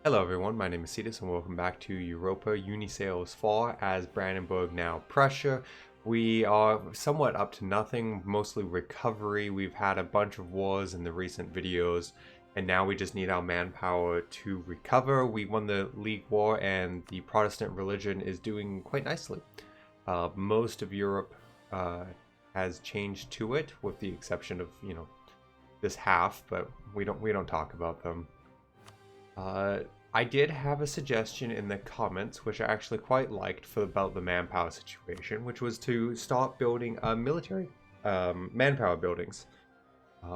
Hello everyone, my name is Cetus and welcome back to Europa. Universalis fall as Brandenburg, now Prussia. We are somewhat up to nothing, mostly recovery. We've had a bunch of wars in the recent videos and now we just need our manpower to recover. We won the League War and the Protestant religion is doing quite nicely. Most of Europe has changed to it with the exception of, this half, but we don't talk about them. I did have a suggestion in the comments, which I actually quite liked about the manpower situation, which was to start building military manpower buildings,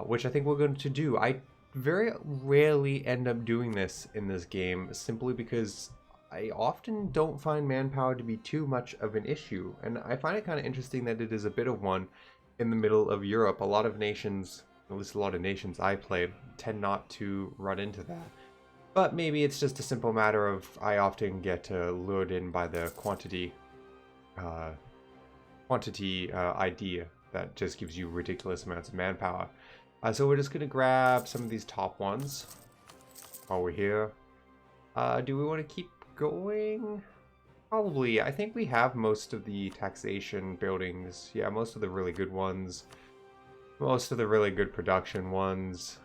which I think we're going to do. I very rarely end up doing this in this game, simply because I often don't find manpower to be too much of an issue, and I find it kind of interesting that it is a bit of one in the middle of Europe. A lot of nations, at least a lot of nations I play, tend not to run into that. But maybe it's just a simple matter of I often get lured in by the quantity idea that just gives you ridiculous amounts of manpower. So we're just going to grab some of these top ones while we're here. Do we want to keep going? Probably. I think we have most of the taxation buildings. Yeah, most of the really good ones. Most of the really good production ones.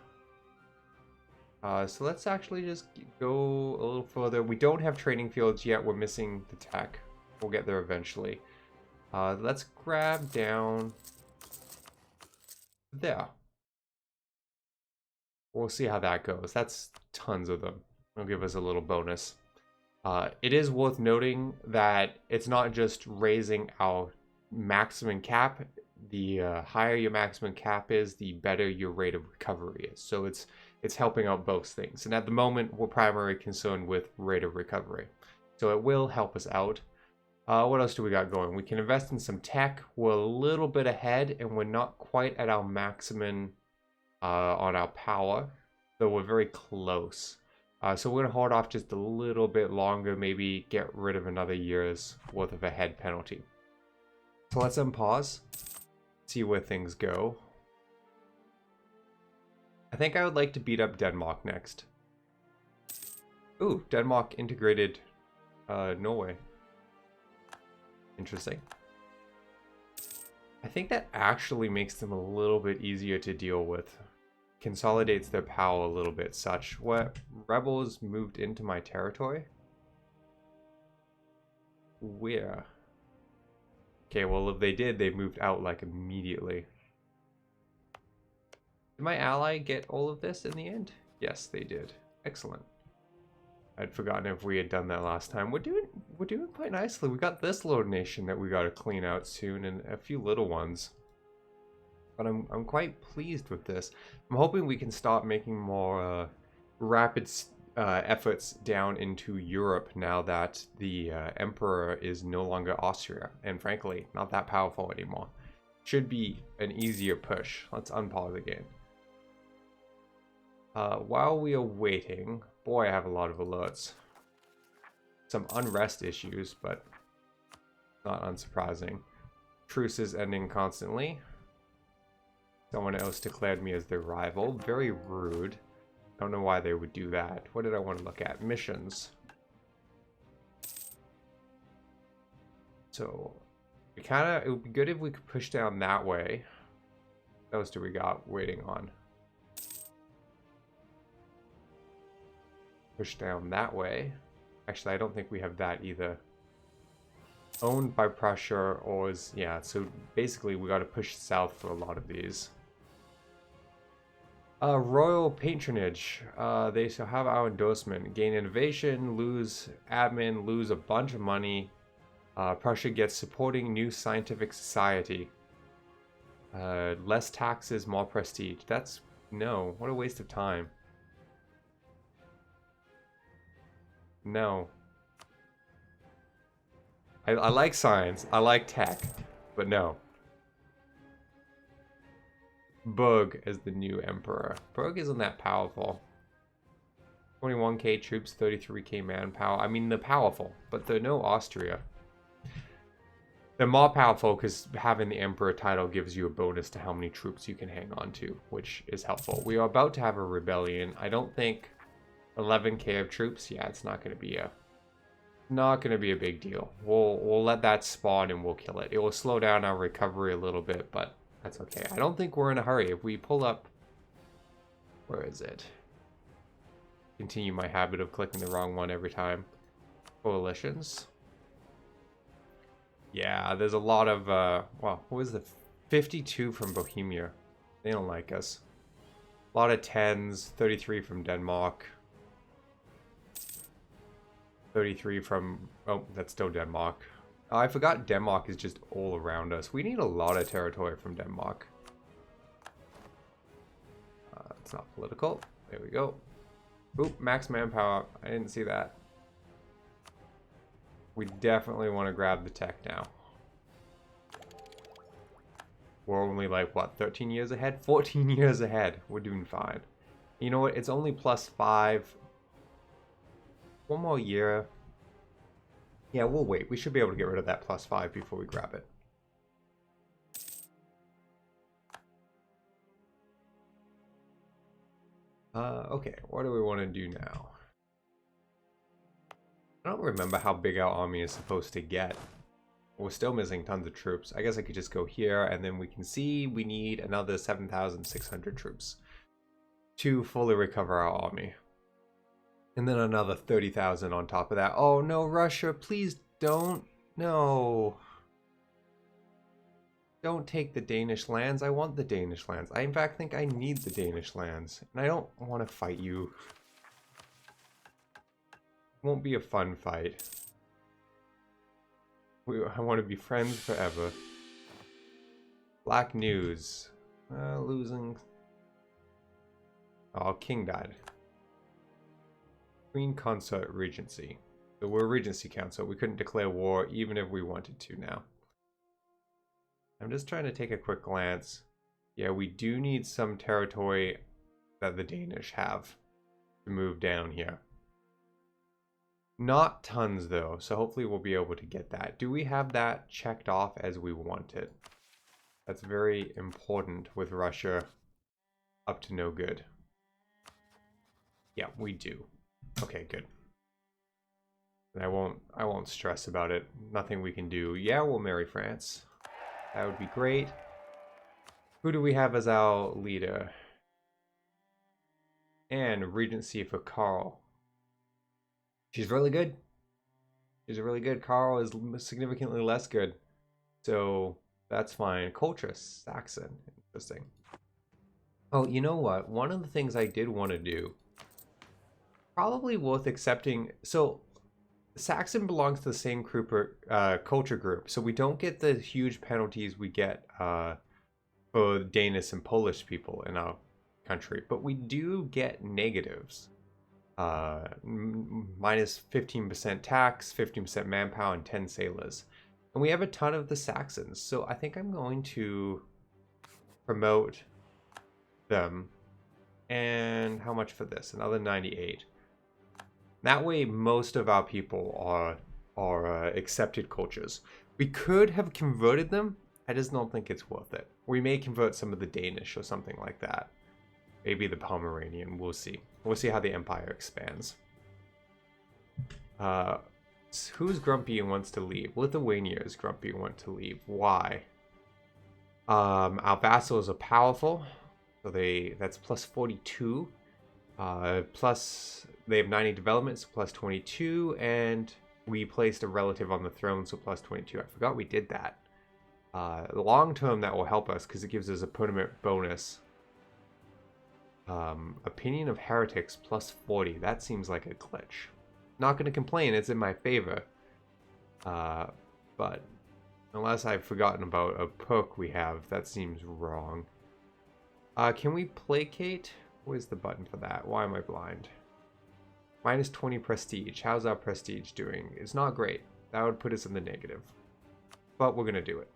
So let's actually just go a little further. We don't have training fields yet. We're missing the tech. We'll get there eventually. Let's grab down there. We'll see how that goes. That's tons of them. It'll give us a little bonus. It is worth noting that it's not just raising our maximum cap. The higher your maximum cap is, the better your rate of recovery is. So it's helping out both things. And at the moment, we're primarily concerned with rate of recovery. So it will help us out. What else do we got going? We can invest in some tech. We're a little bit ahead, and we're not quite at our maximum on our power, though we're very close. So we're going to hold off just a little bit longer, maybe get rid of another year's worth of a head penalty. So let's unpause, see where things go. I think I would like to beat up Denmark next. Ooh, Denmark integrated Norway. Interesting. I think that actually makes them a little bit easier to deal with. Consolidates their power a little bit. Such what rebels moved into my territory? Where? Okay, well if they did, they moved out like immediately. Did my ally get all of this in the end? Yes, they did. Excellent. I'd forgotten if we had done that last time. We're doing quite nicely. We got this little nation that we got to clean out soon, and a few little ones. But I'm quite pleased with this. I'm hoping we can start making more rapid efforts down into Europe now that the Emperor is no longer Austria, and frankly, not that powerful anymore. Should be an easier push. Let's unpause again. While we are waiting, boy, I have a lot of alerts. Some unrest issues, but not unsurprising. Truce is ending constantly. Someone else declared me as their rival. Very rude. Don't know why they would do that. What did I want to look at? Missions. So, it would be good if we could push down that way. What else do we got waiting on? Push down that way. Actually, I don't think we have that either. Owned by Prussia, or is... yeah, so basically we got to push south for a lot of these. Royal patronage. They shall have our endorsement. Gain innovation, lose admin, lose a bunch of money. Prussia gets supporting new scientific society. Less taxes, more prestige. That's... no, what a waste of time. No. I like science, I like tech, but no. Berg as the new emperor. Berg isn't that powerful. 21k troops, 33k manpower. I mean, they're powerful, but they're no Austria. They're more powerful because having the emperor title gives you a bonus to how many troops you can hang on to, which is helpful. We are about to have a rebellion. I don't think... 11k of troops. Yeah, it's not going to be a big deal. We'll let that spawn and we'll kill it. It will slow down our recovery a little bit, but that's okay. I don't think we're in a hurry. If we pull up, where is it? Continue my habit of clicking the wrong one every time. Coalitions. Yeah, there's a lot of well, what was the 52 from Bohemia? They don't like us. A lot of 10s, 33 from Denmark. 33 from, oh, that's still Denmark. I forgot Denmark is just all around us. We need a lot of territory from Denmark. It's not political. There we go. Oop, max manpower. I didn't see that. We definitely want to grab the tech now. We're only like, what, 13 years ahead? 14 years ahead. We're doing fine. You know what? It's only +5. One more year. Yeah, we'll wait. We should be able to get rid of that +5 before we grab it. Okay, what do we want to do now? I don't remember how big our army is supposed to get. We're still missing tons of troops. I guess I could just go here and then we can see we need another 7,600 troops to fully recover our army. And then another 30,000 on top of that. Oh no, Russia, please don't. No. Don't take the Danish lands. I want the Danish lands. I in fact think I need the Danish lands. And I don't want to fight you. It won't be a fun fight. I want to be friends forever. Black news. Losing. Oh, king died. Queen consort regency. So we're Regency Council. We couldn't declare war even if we wanted to now. I'm just trying to take a quick glance. Yeah, we do need some territory that the Danish have to move down here. Not tons though, so hopefully we'll be able to get that. Do we have that checked off as we want it? That's very important with Russia up to no good. Yeah, we do. Okay, good. And I won't stress about it. Nothing we can do. Yeah, we'll marry France. That would be great. Who do we have as our leader? And Regency for Karl. She's really good. She's really good. Karl is significantly less good. So that's fine. Culture, Saxon. Interesting. Oh, you know what? One of the things I did want to do, probably worth accepting. So Saxon belongs to the same group culture group. So we don't get the huge penalties we get for Danish and Polish people in our country. But we do get negatives. Minus 15% tax, 15% manpower, and 10 sailors. And we have a ton of the Saxons, so I think I'm going to promote them. And how much for this? Another 98. That way, most of our people are accepted cultures. We could have converted them. I just don't think it's worth it. We may convert some of the Danish or something like that. Maybe the Pomeranian. We'll see. We'll see how the empire expands. Who's grumpy and wants to leave? Lithuania is grumpy and wants to leave. Why? Our vassals are powerful. So that's plus 42. Plus they have 90 development, so plus 22. And we placed a relative on the throne, so plus 22. I forgot we did that. Long term, that will help us because it gives us a permanent bonus. Opinion of heretics plus 40. That seems like a glitch. Not going to complain. It's in my favor. But unless I've forgotten about a perk we have, that seems wrong. Can we placate? Where's the button for that? Why am I blind? Minus 20 prestige. How's our prestige doing? It's not great. That would put us in the negative. But we're going to do it.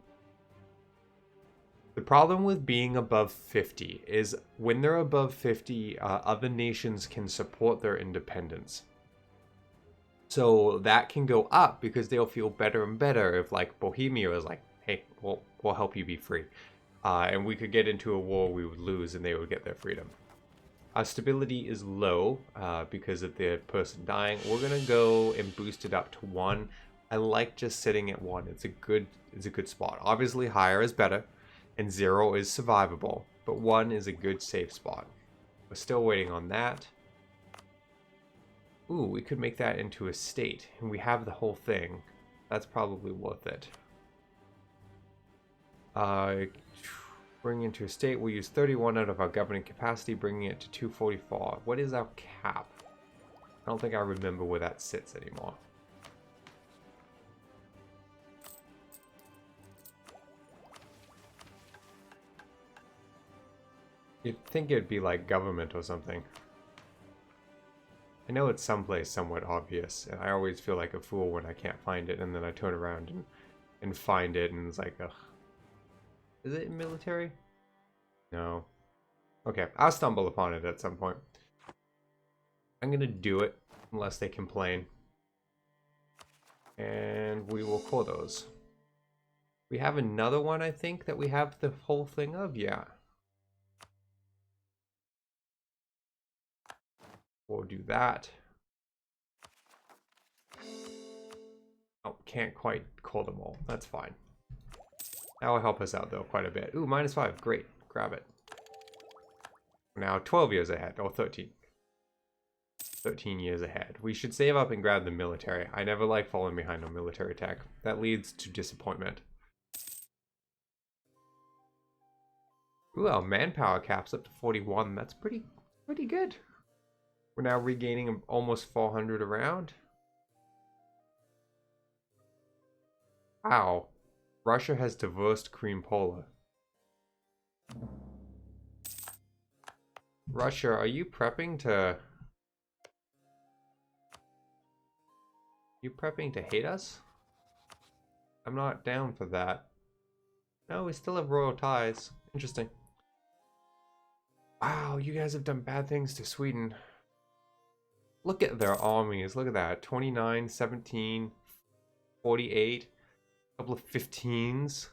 The problem with being above 50 is when they're above 50, other nations can support their independence. So that can go up because they'll feel better and better if like Bohemia is like, hey, we'll help you be free. And we could get into a war we would lose and they would get their freedom. Our stability is low because of the person dying. We're gonna go and boost it up to 1. I like just sitting at 1. It's a good spot. Obviously higher is better, and 0 is survivable, but 1 is a good safe spot. We're still waiting on that. Ooh, we could make that into a state, and we have the whole thing. That's probably worth it. Bring into a state, we'll use 31 out of our governing capacity, bringing it to 244. What is our cap? I don't think I remember where that sits anymore. You'd think it'd be like government or something. I know it's someplace somewhat obvious, and I always feel like a fool when I can't find it, and then I turn around and find it, and it's like, ugh. Is it military? No. Okay, I'll stumble upon it at some point. I'm gonna do it, unless they complain. And we will call those. We have another one, I think, that we have the whole thing of, yeah. We'll do that. Oh, can't quite call them all. That's fine. That will help us out, though, quite a bit. Ooh, -5. Great. Grab it. Now 12 years ahead. Or 13. 13 years ahead. We should save up and grab the military. I never like falling behind on military tech. That leads to disappointment. Ooh, our manpower cap's up to 41. That's pretty good. We're now regaining almost 400 around. Wow. Russia has divorced Cream Polar. Russia, are you prepping to... You prepping to hate us? I'm not down for that. No, we still have royal ties. Interesting. Wow, you guys have done bad things to Sweden. Look at their armies. Look at that. 29, 17, 48. A couple of 15s.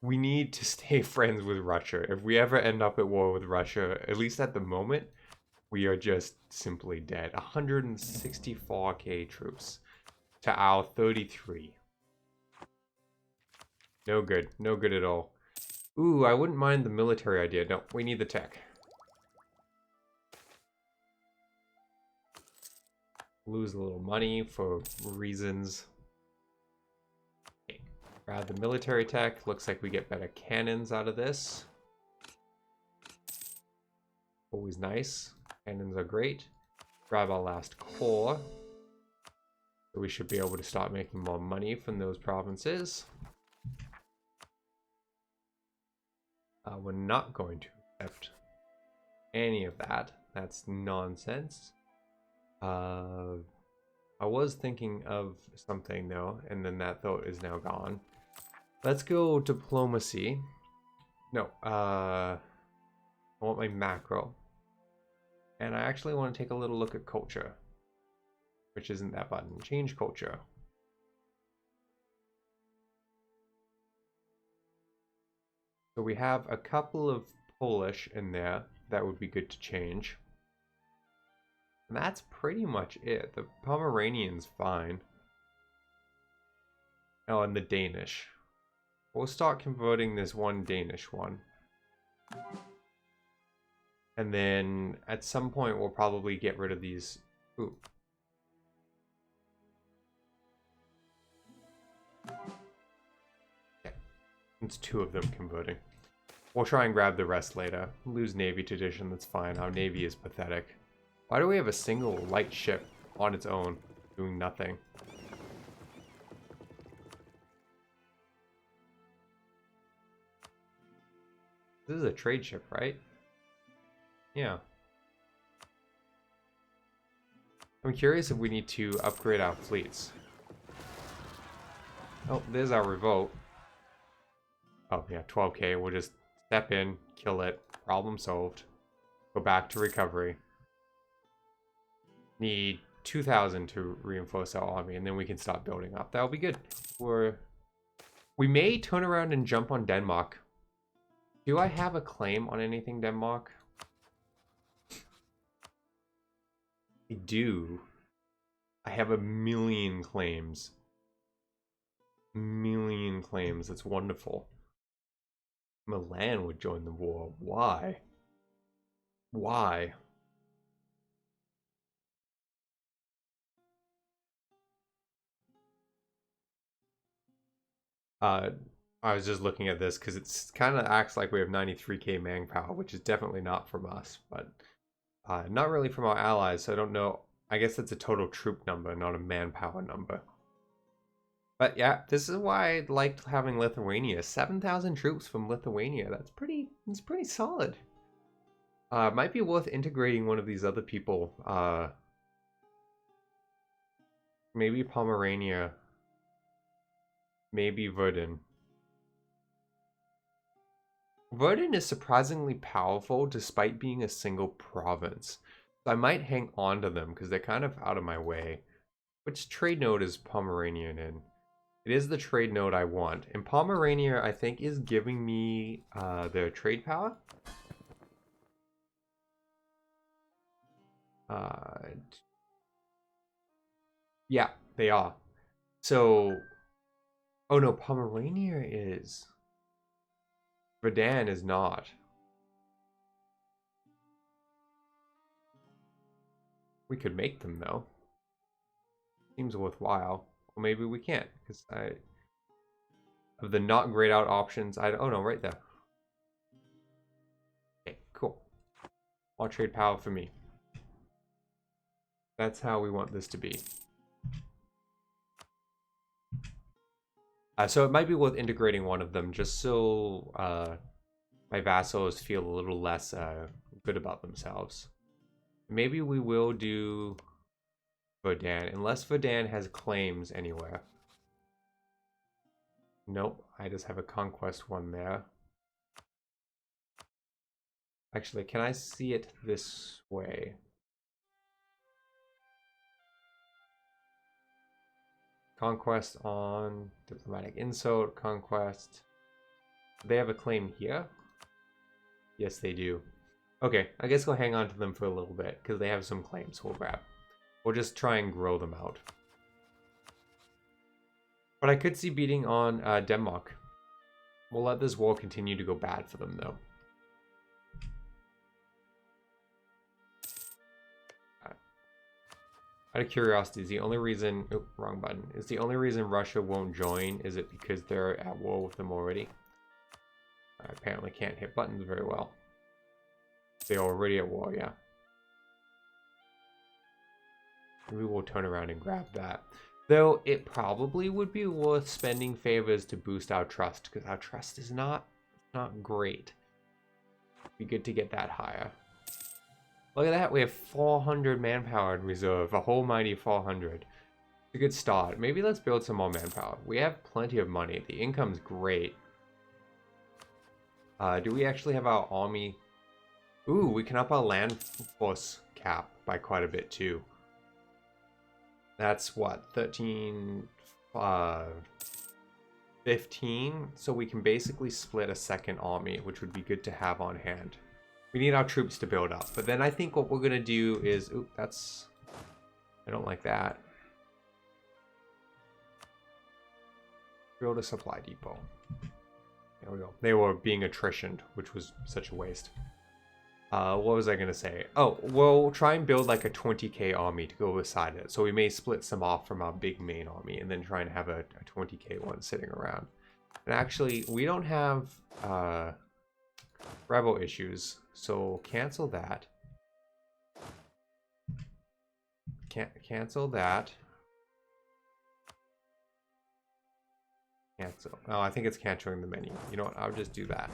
We need to stay friends with Russia. If we ever end up at war with Russia, at least at the moment, we are just simply dead. 164k troops to our 33. No good. No good at all. Ooh, I wouldn't mind the military idea. No, we need the tech. Lose a little money for reasons. Okay. Grab the military tech. Looks like we get better cannons out of this. Always nice. Cannons are great. Grab our last core. So we should be able to start making more money from those provinces. We're not going to accept any of that. That's nonsense. I was thinking of something though, and then that thought is now gone. Let's go diplomacy. No, I want my macro. And I actually want to take a little look at culture, which isn't that button. Change culture. So we have a couple of Polish in there that would be good to change. And that's pretty much it. The Pomeranian's fine. Oh, and the Danish. We'll start converting this one Danish one. And then at some point we'll probably get rid of these. Ooh. Okay. It's 2 of them converting. We'll try and grab the rest later. Lose Navy tradition, that's fine. Our Navy is pathetic. Why do we have a single light ship on its own, doing nothing? This is a trade ship, right? Yeah. I'm curious if we need to upgrade our fleets. Oh, there's our revolt. Oh, yeah, 12k. We'll just step in, kill it, problem solved. Go back to recovery. Need 2,000 to reinforce our army, and then we can start building up. That'll be good. We may turn around and jump on Denmark. Do I have a claim on anything, Denmark? I do. I have a million claims. Million claims. That's wonderful. Milan would join the war. Why? Why? Uh, I was just looking at this because it's kind of acts like we have 93k manpower, which is definitely not from us, but not really from our allies. So I don't know. I guess that's a total troop number, not a manpower number. But yeah, this is why I liked having Lithuania. 7,000 troops from Lithuania. That's pretty solid. Might be worth integrating one of these other people. Maybe Pomerania. Maybe Verdun. Verdun is surprisingly powerful despite being a single province. So I might hang on to them because they're kind of out of my way. Which trade node is Pomeranian in? It is the trade node I want. And Pomerania, I think, is giving me their trade power. Yeah, they are. So, oh no, Pomerania is. Verdun is not. We could make them though. Seems worthwhile. Well, maybe we can't because of the not grayed out options. Oh no, right there. Okay, cool. All trade power for me. That's how we want this to be. So it might be worth integrating one of them just so my vassals feel a little less good about themselves. Maybe we will do Verdun, unless Verdun has claims anywhere. Nope, I just have a conquest one there. Actually, can I see it this way? Conquest on diplomatic insult, conquest. Do they have a claim here? Yes, they do. Okay, I guess we'll hang on to them for a little bit because they have some claims we'll grab. We'll just try and grow them out. But I could see beating on Denmark. We'll let this war continue to go bad for them, though. Out of curiosity, is the only reason... Oh, wrong button. Is the only reason Russia won't join, is it because they're at war with them already? I apparently can't hit buttons very well. They're already at war, yeah. Maybe we'll turn around and grab that. Though it probably would be worth spending favors to boost our trust, because our trust is not great. It'd be good to get that higher. Look at that, we have 400 manpower in reserve, a whole mighty 400. It's a good start. Maybe let's build some more manpower. We have plenty of money. The income's great. Do we actually have our army? Ooh, we can up our land force cap by quite a bit too. That's what, 13, 15? So we can basically split a second army, which would be good to have on hand. We need our troops to build up. But then I think what we're going to do is... Ooh, that's... I don't like that. Build a supply depot. There we go. They were being attritioned, which was such a waste. What was I going to say? Oh, we'll try and build like a 20k army to go beside it. So we may split some off from our big main army and then try and have a 20k one sitting around. And actually, we don't have rebel issues, so cancel that. Cancel that. Cancel. Oh, I think it's canceling the menu. You know what? I'll just do that.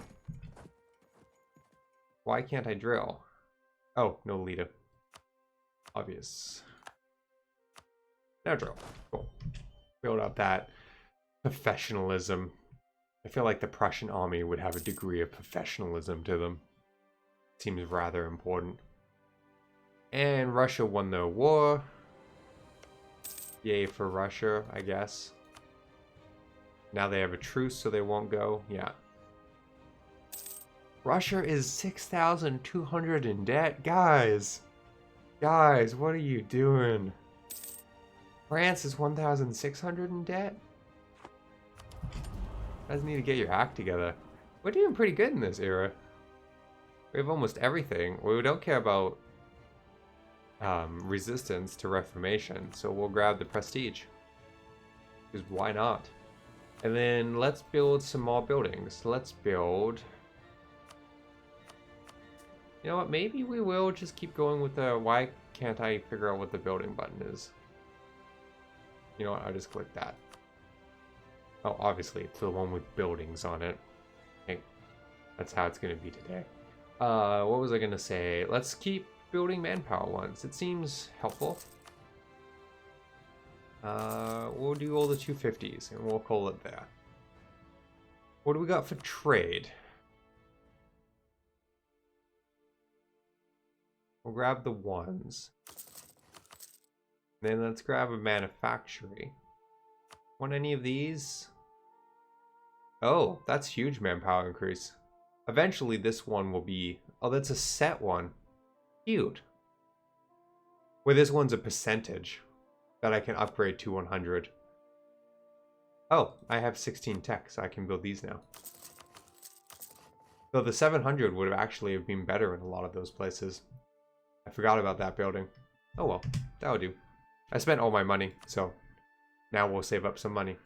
Why can't I drill? Oh, no leader. Obvious. Now drill. Cool. Build up that professionalism. I feel like the Prussian army would have a degree of professionalism to them. Seems rather important. And Russia won the war. Yay for Russia, I guess. Now they have a truce, so they won't go. Yeah. Russia is 6,200 in debt. Guys, Guys, what are you doing? France is 1,600 in debt? You guys need to get your act together. We're doing pretty good in this era. We have almost everything. We don't care about resistance to Reformation, so we'll grab the prestige. Because why not? And then let's build some more buildings. Let's build... You know what, maybe we will just keep going with the... Why can't I figure out what the building button is? You know what, I'll just click that. Oh, obviously, it's the one with buildings on it. Okay. That's how it's going to be today. What was I going to say? Let's keep building manpower ones. It seems helpful. We'll do all the 250s, and we'll call it there. What do we got for trade? We'll grab the ones. Then let's grab a manufacturing. Want any of these? Oh, that's huge manpower increase. Eventually this one will be... Oh, that's a set one. Cute. Where this one's a percentage that I can upgrade to 100. Oh, I have 16 tech, so I can build these now. So the 700 would have actually have been better in a lot of those places. I forgot about that building. Oh well, that'll do. I spent all my money, so now we'll save up some money.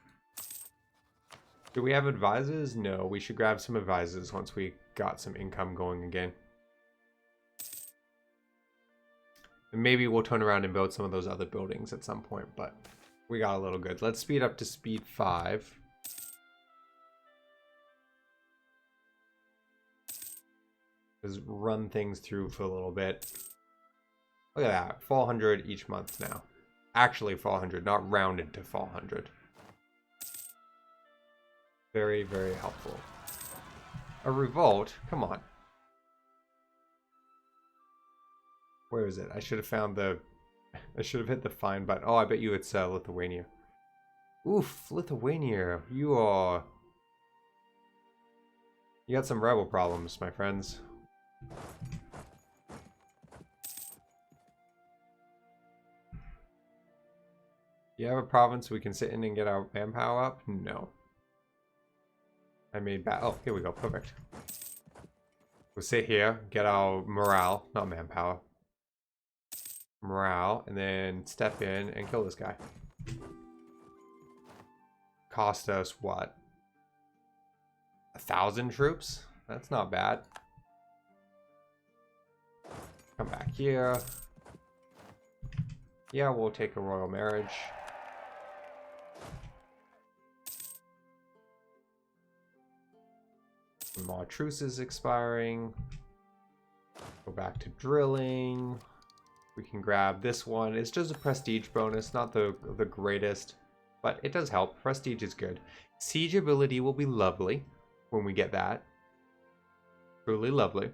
Do we have advisors? No, we should grab some advisors once we got some income going again. And maybe we'll turn around and build some of those other buildings at some point, but we got a little good. Let's speed up to speed 5. Just run things through for a little bit. Look at that, 400 each month now. Actually 400, not rounded to 400. Very, very helpful. A revolt? Come on. Where is it? I should have found the... I should have hit the find button. Oh, I bet you it's Lithuania. Oof, Lithuania. You are... You got some rebel problems, my friends. You have a province we can sit in and get our manpower up? No. I made bad. Oh, here we go. Perfect. We'll sit here, get our morale, not manpower. Morale, and then step in and kill this guy. Cost us what? 1,000 troops? That's not bad. Come back here. Yeah, we'll take a royal marriage. More truces expiring. Go back to drilling. We can grab this one. It's just a prestige bonus, not the greatest, but it does help. Prestige is good. Siege ability will be lovely when we get that. Truly lovely.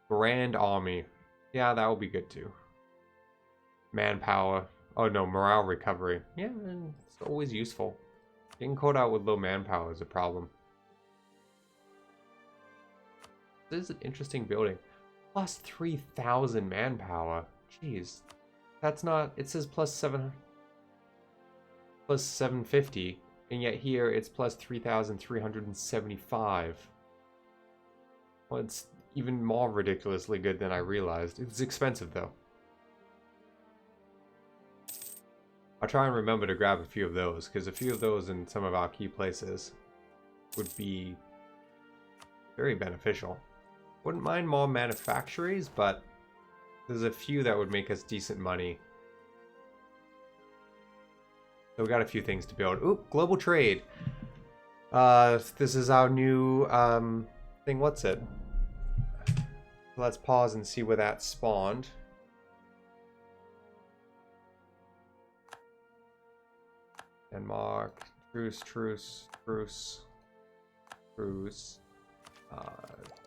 Grand army. Yeah, that will be good too. Manpower. Oh no, morale recovery. Yeah, it's always useful. Getting caught out with low manpower is a problem. This is an interesting building. Plus 3,000 manpower. Jeez. That's not... It says plus 750. And yet here it's plus 3,375. Well, it's even more ridiculously good than I realized. It's expensive though. I'll try and remember to grab a few of those, because a few of those in some of our key places would be very beneficial. Wouldn't mind more manufactories, but there's a few that would make us decent money. So we got a few things to build. Ooh, global trade. This is our new thing. What's it? Let's pause and see where that spawned. Denmark. Truce.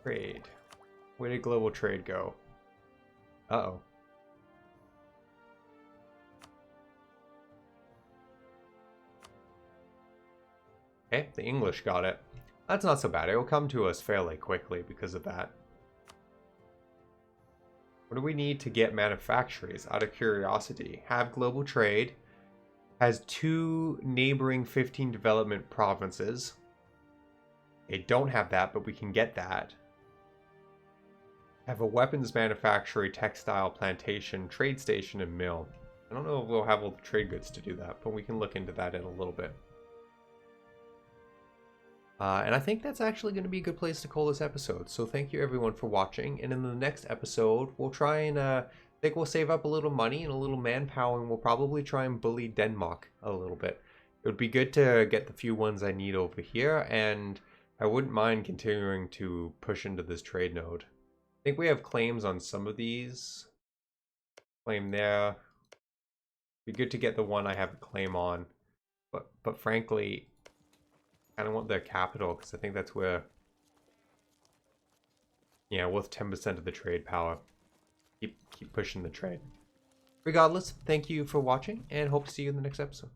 Trade. Where did global trade go? Uh-oh. Okay, the English got it. That's not so bad. It will come to us fairly quickly because of that. What do we need to get manufactories? Out of curiosity. Have global trade. Has 2 neighboring 15 development provinces. They don't have that, but we can get that. Have a weapons manufactory, textile, plantation, trade station, and mill. I don't know if we'll have all the trade goods to do that, but we can look into that in a little bit. And I think that's actually going to be a good place to call this episode. So thank you everyone for watching. And in the next episode, we'll try and I think we'll save up a little money and a little manpower, and we'll probably try and bully Denmark a little bit. It would be good to get the few ones I need over here, and I wouldn't mind continuing to push into this trade node. I think we have claims on some of these. Claim there. Be good to get the one I have a claim on. But frankly, I kind of want their capital, because I think that's where, yeah, worth 10% of the trade power. Keep pushing the trade. Regardless, thank you for watching, and hope to see you in the next episode.